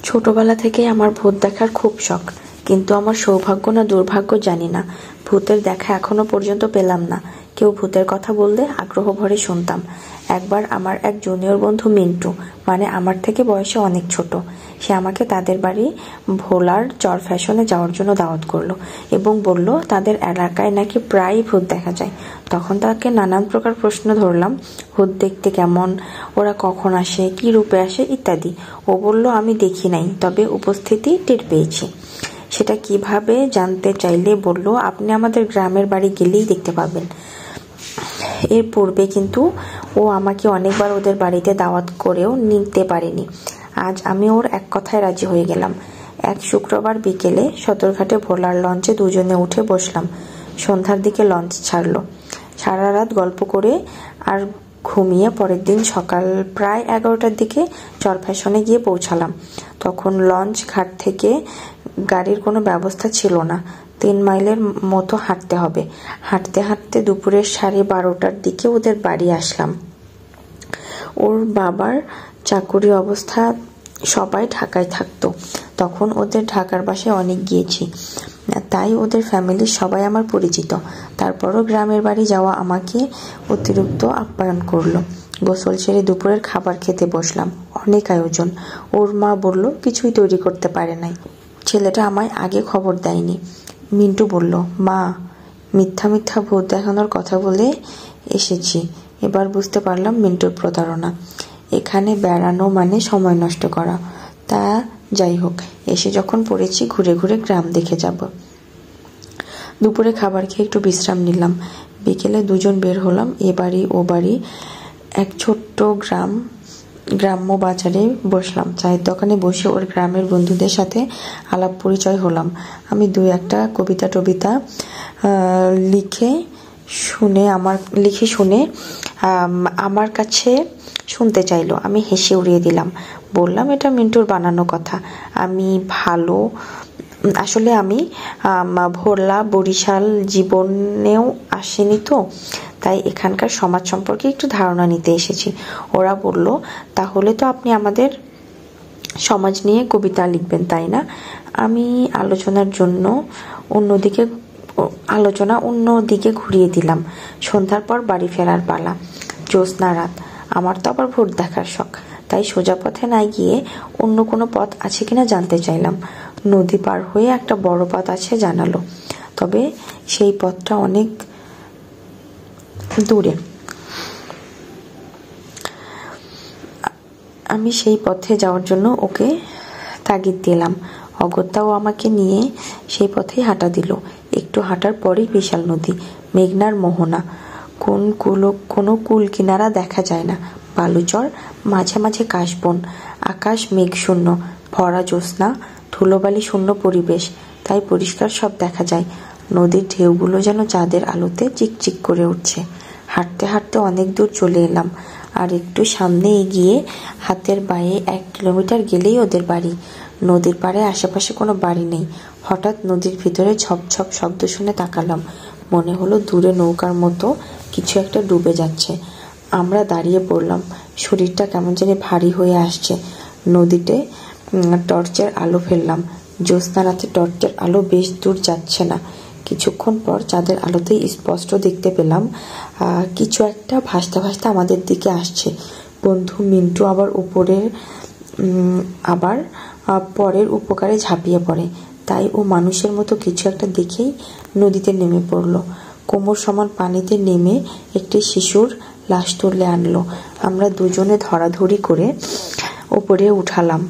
ছোটবেলা থেকেই আমার ভূত দেখার খুব শখ, কিন্তু আমার সৌভাগ্য না দুর্ভাগ্য জানি না, ভূতের দেখা এখনো পর্যন্ত পেলাম না। কেউ ভূতের কথা বললে আগ্রহ ভরে শুনতাম। একবার আমার এক জুনিয়র বন্ধু মিন্টু, মানে আমার থেকে বয়সে অনেক ছোট, সে আমাকে তাদের বাড়ি ভোলার চর ফ্যাশনে যাওয়ার জন্য দাওয়াত করলো এবং বলল তাদের এলাকায় নাকি প্রায়ই ভূত দেখা যায়। তখন তাকে নানান প্রকার প্রশ্ন ধরলাম, ভূত দেখতে কেমন, ওরা কখন আসে, কি রূপে আসে ইত্যাদি। ও বলল আমি দেখি নাই, তবে উপস্থিতি টের পেয়েছি। সেটা কিভাবে জানতে চাইলে বলল আপনি আমাদের গ্রামের বাড়ি গেলেই দেখতে পাবেন। এর পূর্বে কিন্তু ও আমাকে অনেকবার ওদের বাড়িতে দাওয়াত করেও নিতে পারেনি। আজ আমি ওর এক কথায় রাজি হয়ে গেলাম। এক শুক্রবার বিকেলে সদরঘাটে ভোলার লঞ্চে দুজনে উঠে বসলাম। সন্ধ্যার দিকে লঞ্চ ছাড়লো। সারা রাত গল্প করে আর ঘুমিয়ে পরের দিন সকাল প্রায় 11টার দিকে চর ফ্যাশনে গিয়ে পৌঁছালাম। তখন লঞ্চ ঘাট থেকে গাড়ির কোনো ব্যবস্থা ছিল না। 3 মাইলের মতো হাঁটতে হবে। হাঁটতে হাঁটতে দুপুরের 12:30টার দিকে ওদের বাড়ি আসলাম। ওর বাবার চাকুরি অবস্থা, সবাই ঢাকায় থাকতো। তখন ওদের ঢাকার বাসায় অনেক গিয়েছি, তাই ওদের ফ্যামিলির সবাই আমার পরিচিত। তারপরও গ্রামের বাড়ি যাওয়া আমাকে অতিরিক্ত আপ্যায়ন করলো। গোসল সেরে দুপুরের খাবার খেতে বসলাম। অনেক আয়োজন। ওর মা বলল কিছুই তৈরি করতে পারে নাই, ছেলেটা আমায় আগে খবর দেয়নি। মিন্টু বলল, মা, মিথ্যা মিথ্যা ভূত দেখানোর কথা বলে এসেছি। এবার বুঝতে পারলাম মিন্টুর প্রতারণা। এখানে বেড়ানো মানে সময় নষ্ট করা। তা যাই হোক, এসে যখন পড়েছি ঘুরে ঘুরে গ্রাম দেখে যাব। দুপুরে খাবার খেয়ে একটু বিশ্রাম নিলাম। বিকেলে দুজন বের হলাম এ বাড়ি ও বাড়ি। এক ছোট্ট গ্রাম্য বাজারে বসলাম। চায়ের দোকানে বসে ওর গ্রামের বন্ধুদের সাথে আলাপ পরিচয় হলাম। আমি 2-1টা কবিতা টবিতা লিখে শুনে আমার কাছে শুনতে চাইলো। আমি হেসে উড়িয়ে দিলাম। বললাম এটা মিন্টুর বানানো কথা। আসলে আমি ভোলা বরিশাল জীবনেও আসেনি তো, তাই এখানকার সমাজ সম্পর্কে একটু ধারণা নিতে এসেছি। ওরা বলল, তাহলে তো আপনি আমাদের সমাজ নিয়ে কবিতা লিখবেন, তাই না? আমি আলোচনা অন্যদিকে ঘুরিয়ে দিলাম। সন্ধ্যার পর বাড়ি ফেরার পালা। জ্যোৎস্না রাত। আমার তো আবার ভূত দেখার শখ, তাই সোজা পথে না গিয়ে অন্য কোনো পথ আছে কিনা জানতে চাইলাম। নদী পার হয়ে একটা বড় পথ আছে জানালো, তবে সেই পথটা অনেক দূরে। আমি সেই পথে যাওয়ার জন্য ওকে তাগিদ দিলাম। অগত্যাও আমাকে নিয়ে সেই পথেই হাঁটা দিল। একটু হাঁটার পরেই বিশাল নদী, মেঘনার মোহনা। কোনো কুল কিনারা দেখা যায় না। বালুচর, মাঝে মাঝে কাশবন। আকাশ মেঘশূন্য, ভরা জ্যোৎস্না, ধুলোবালি শূন্য পরিবেশ, তাই পরিষ্কার সব দেখা যায়। নদীর ঢেউগুলো যেন চাঁদের আলোতে চিকচিক করে উঠছে। হাঁটতে হাঁটতে অনেক দূর চলে এলাম। আর একটু সামনে এগিয়ে হাতের বাঁয়ে 1 কিলোমিটার গেলেই ওদের বাড়ি। নদীর পাড়ে আশেপাশে কোনো বাড়ি নেই। হঠাৎ নদীর ভিতরে ঝপঝপ শব্দ শুনে তাকালাম। মনে হলো দূরে নৌকার মতো কিছু একটা ডুবে যাচ্ছে। আমরা দাঁড়িয়ে পড়লাম। শরীরটা কেমন জানি ভারী হয়ে আসছে। নদীতে টর্চের আলো ফেললাম। জ্যোৎস্না রাতে টর্চের আলো বেশ দূর যাচ্ছে না। কিছুক্ষণ পর চাঁদের আলোতেই স্পষ্ট দেখতে পেলাম কিছু একটা ভাসতে ভাসতে আমাদের দিকে আসছে। বন্ধু মিন্টু আবার পরের উপকারে ঝাঁপিয়ে পড়ে, তাই ও মানুষের মতো কিছু একটা দেখেই নদীতে নেমে পড়ল। কোমর সমান পানিতে নেমে একটি শিশুর লাশ তুলে আনলো। আমরা দুজনে ধরাধরি করে ওপরে উঠালাম।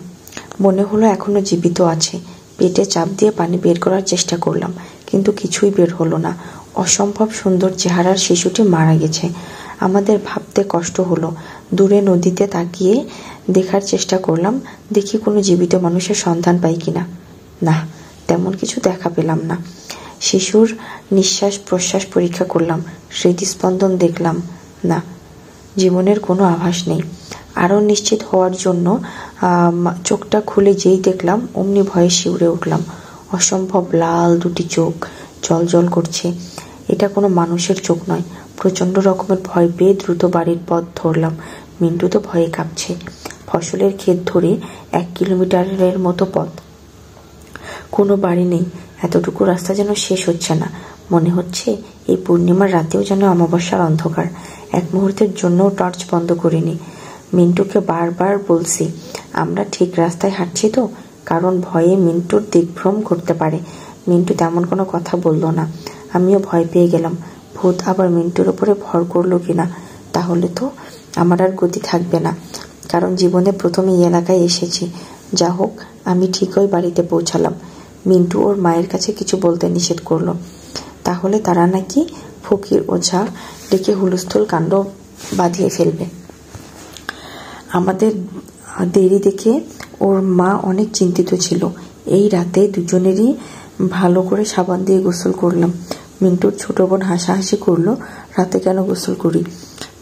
মনে হলো এখনো জীবিত আছে। পেটে চাপ দিয়ে পানি বের করার চেষ্টা করলাম, কিন্তু কিছুই বের হলো না। অসম্ভব সুন্দর চেহারার শিশুটি মারা গেছে। আমাদের ভাবতে কষ্ট হলো। দূরে নদীতে তাকিয়ে দেখার চেষ্টা করলাম, দেখি কোনো জীবিত মানুষের সন্ধান পাই কিনা। না, তেমন কিছু দেখা পেলাম না। শিশুর নিঃশ্বাস প্রশ্বাস পরীক্ষা করলাম, হৃদস্পন্দন দেখলাম, না, জীবনের কোনো আভাস নেই। আরও নিশ্চিত হওয়ার জন্য চোখটা খুলে যেই দেখলাম, অমনি ভয়ে শিউরে উঠলাম। অসম্ভব লাল 2টি চোখ জ্বলজ্বল করছে। এটা কোনো মানুষের চোখ নয়। প্রচণ্ড রকমের ভয় পেয়ে দ্রুত বাড়ির পথ ধরলাম। মিন্টু তো ভয়ে কাঁপছে। ফসলের ক্ষেত ধরে 1 কিলোমিটারের মতো পথ। কোনো বাড়ি নেই। এতটুকু রাস্তা যেন শেষ হচ্ছে না। মনে হচ্ছে এই পূর্ণিমার রাতেও যেন অমাবস্যার অন্ধকার। এক মুহূর্তের জন্যও টর্চ বন্ধ করিনি। মিন্টুকে বারবার বলছি আমরা ঠিক রাস্তায় হাঁটছি তো, কারণ ভয়ে মিন্টুর দিগ্ভ্রম করতে পারে। মিন্টু তেমন কোনো কথা বলল না। আমিও ভয় পেয়ে গেলাম ভূত আবার মিন্টুর উপরে ভর করলো কিনা। তাহলে তো আমার আর গতি থাকবে না, কারণ জীবনে প্রথমে এই এলাকায় এসেছি। যা হোক, আমি ঠিকই বাড়িতে পৌঁছালাম। মিন্টু ওর মায়ের কাছে কিছু বলতে নিষেধ করলো। তাহলে তারা নাকি ফকির ওঝা ডেকে হুলস্থুল কাণ্ড বাঁধিয়ে ফেলবে। আমাদের দেরি দেখে ওর মা অনেক চিন্তিত ছিল। এই রাতে দুজনেরই ভালো করে সাবান দিয়ে গোসল করলাম। মিন্টুর ছোট বোন হাসাহাসি করলো, রাতে কেন গোসল করি?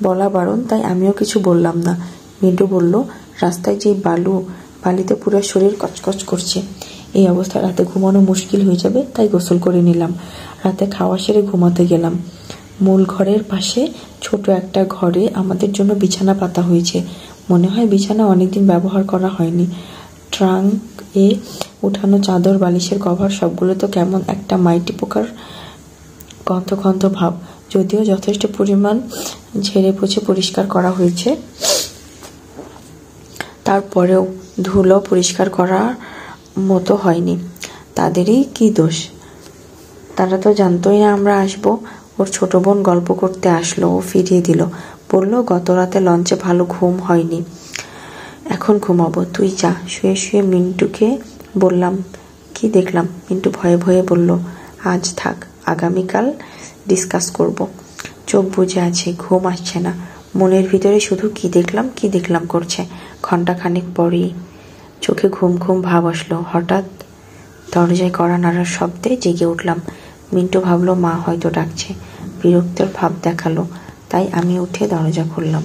বলা বারণ, তাই আমিও কিছু বললাম না। মিন্টু বলল, রাস্তায় যে বালিতে পুরো শরীর কচকচ করছে, এই অবস্থায় রাতে ঘুমানো মুশকিল হয়ে যাবে, তাই গোসল করে নিলাম। রাতে খাওয়া সেরে ঘুমাতে গেলাম। মূল ঘরের পাশে ছোট একটা ঘরে আমাদের জন্য বিছানা পাতা হয়েছে। মনে হয় বিছানা অনেকদিন ব্যবহার করা হয়নি। ট্রাঙ্ক-এ উঠানো চাদর, বালিশের কভার সবগুলো তো কেমন একটা মাইটি পোকার গন্ধ গন্ধ ভাব। যদিও যথেষ্ট পরিমাণ ঝেড়ে পুছে পরিষ্কার করা হয়েছে, তারপরেও ধুলো পরিষ্কার করার মতো হয়নি। তাদেরই কি দোষ? তারা তো জানতোই না আমরা আসবো। ওর ছোট বোন গল্প করতে আসলো, ও ফিরিয়ে দিল। বলল, গত রাতে লঞ্চে ভালো ঘুম হয়নি, এখন ঘুমাবো, তুই যা। শুয়ে শুয়ে মিন্টুকে বললাম, কি দেখলাম? মিন্টু ভয়ে ভয়ে বলল, আজ থাক, আগামীকাল ডিসকাস করব। চোখ বুজে আছে, ঘুম আসছে না। মনের ভিতরে শুধু কি দেখলাম করছে। ঘণ্টাখানেক পরেই চোখে ঘুম ঘুম ভাব আসলো। হঠাৎ দরজায় কড়া নাড়ার শব্দে জেগে উঠলাম। মিন্টু ভাবলো মা হয়তো ডাকছে। বিরক্তর ভাব দেখালো, তাই আমি উঠে দরজা খুললাম।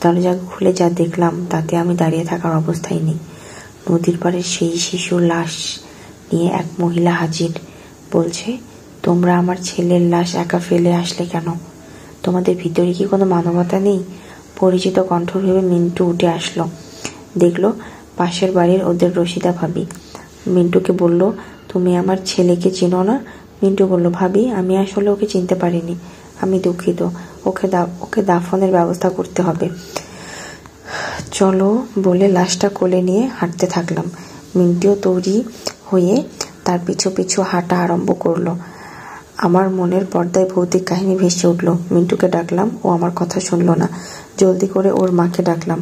দরজা খুলে যা দেখলাম তাতে আমি দাঁড়িয়ে থাকার অবস্থায় নেই। নদীর পাড়ে সেই শিশুর লাশ নিয়ে এক মহিলা হাজির। বলছে, তোমরা আমার ছেলের লাশ একা ফেলে আসলে কেন? তোমাদের ভিতরে কি কোনো মানবতা নেই? পরিচিত কণ্ঠ ভেবে মিন্টু উঠে আসলো। দেখলো পাশের বাড়ির ওদের রশিদা ভাবি। মিন্টুকে বলল, তুমি আমার ছেলেকে চিনো না? মিন্টু বলল, ভাবি, আমি আসলে ওকে চিনতে পারিনি, আমি দুঃখিত। ওকে দাফনের ব্যবস্থা করতে হবে। চলো বলে লাশটা কোলে নিয়ে হাঁটতে থাকলাম। মিন্টুও তৈরি হয়ে তার পিছু পিছু হাঁটা আরম্ভ করলো। আমার মনের পর্দায় ভৌতিক কাহিনী ভেসে উঠল। মিন্টুকে ডাকলাম, ও আমার কথা শুনল না। জলদি করে ওর মাকে ডাকলাম।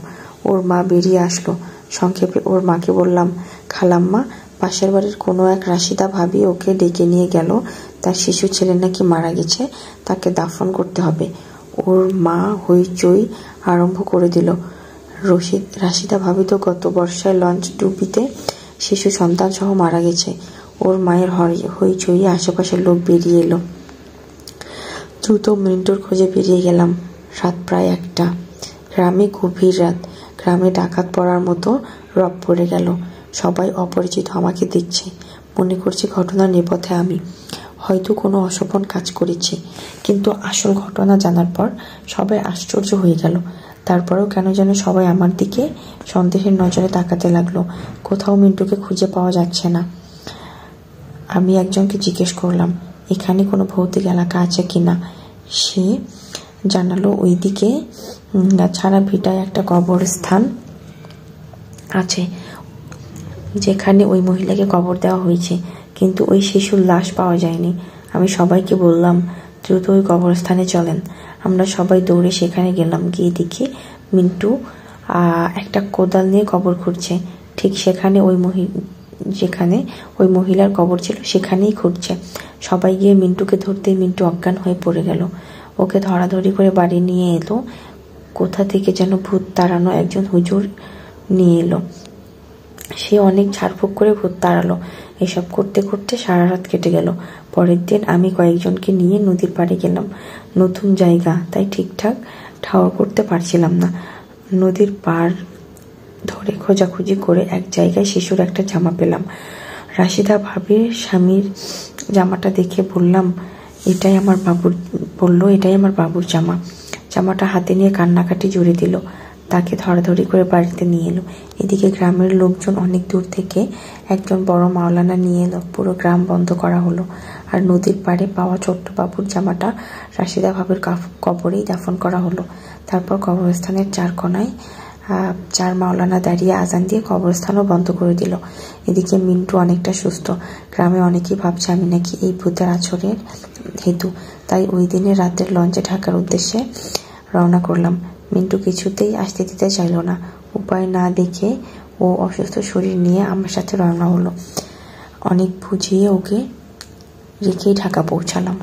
ওর মা বেরিয়ে আসলো। সংক্ষেপে ওর মাকে বললাম, খালাম্মা, পাশের বাড়ির কোনো এক রাশিদা ভাবি ওকে ডেকে নিয়ে গেল। তার শিশু ছেলে নাকি মারা গেছে, তাকে দাফন করতে হবে। ওর মা হইচই আরম্ভ করে দিল। রাশিদা ভাবি তো গত বর্ষায় লঞ্চ ডুবিতে শিশু সন্তান সহ মারা গেছে। ওর মায়ের হইচই আশেপাশের লোক বেরিয়ে এলো। দ্রুত মিন্টুর খোঁজে বেরিয়ে গেলাম। রাত প্রায় 1টা। গ্রামে গভীর রাত। গ্রামে ডাকাত পড়ার মতো রব পড়ে গেল। সবাই অপরিচিত আমাকে দেখছে। মনে করছে ঘটনার নেপথ্যে আমি হয়তো কোনো অশোভন কাজ করেছি। কিন্তু আসল ঘটনা জানার পর সবাই আশ্চর্য হয়ে গেল। তারপরেও কেন যেন সবাই আমার দিকে সন্দেহের নজরে তাকাতে লাগলো। কোথাও মিন্টুকে খুঁজে পাওয়া যাচ্ছে না। আমি একজনকে জিজ্ঞেস করলাম, এখানে কোনো ভৌতিক এলাকা আছে কিনা। সে জানালো, ওইদিকে ছাড়া ভিটায় একটা কবরস্থান আছে, যেখানে ওই মহিলাকে কবর দেওয়া হয়েছে, কিন্তু ওই শিশুর লাশ পাওয়া যায়নি। আমি সবাইকে বললাম, দ্রুত ওই কবরস্থানে চলেন। আমরা সবাই দৌড়ে সেখানে গেলাম। গিয়ে দেখি মিন্টু একটা কোদাল নিয়ে কবর খুঁড়ছে। ঠিক যেখানে ওই মহিলার কবর ছিল সেখানেই খুঁড়ছে। সবাই গিয়ে মিন্টুকে ধরতে মিন্টু অজ্ঞান হয়ে পড়ে গেল। ওকে ধরাধরি করে বাড়ি নিয়ে এলো। কোথা থেকে যেন ভূত তাড়ানো একজন হুজুর নিয়ে এলো। সে অনেক ঝাড়ফুঁক করে ভূত তাড়ালো। এসব করতে করতে সারা রাত কেটে গেল। পরের দিন আমি কয়েকজনকে নিয়ে নদীর পাড়ে গেলাম। নতুন জায়গা, তাই ঠিকঠাক ঠাওর করতে পারছিলাম না। নদীর পাড় ধরে খোঁজাখুঁজি করে এক জায়গায় শিশুর একটা জামা পেলাম। রাশিদা ভাবির স্বামীর জামাটা দেখে বললাম, এটাই আমার বাবুর জামা। জামাটা হাতে নিয়ে কান্নাকাটি জুড়ে দিল। তাকে ধরাধরি করে বাড়িতে নিয়ে এলো। এদিকে গ্রামের লোকজন অনেক দূর থেকে একজন বড় মাওলানা নিয়ে এলো। পুরো গ্রাম বন্ধ করা হলো। আর নদীর পাড়ে পাওয়া ছোট্ট বাবুর জামাটা রাশিদা ভাবির কবরেই দাফন করা হলো। তারপর কবরস্থানের চার কোনায় চার মাওলানা দাঁড়িয়ে আজান দিয়ে কবরস্থানও বন্ধ করে দিল। এদিকে মিন্টু অনেকটা সুস্থ। গ্রামে অনেকেই ভাবছে আমি নাকি এই ভূতের আছরের হেতু। তাই ওই দিনে রাতের লঞ্চে ঢাকার উদ্দেশ্যে রওনা করলাম। মিন্টু কিছুতেই আসতে দিতে চাইল না। উপায় না দেখে ও অসুস্থ শরীর নিয়ে আমার সাথে রওনা হলো। অনেক বুঝিয়ে ওকে রেখেই ঢাকা পৌঁছালাম।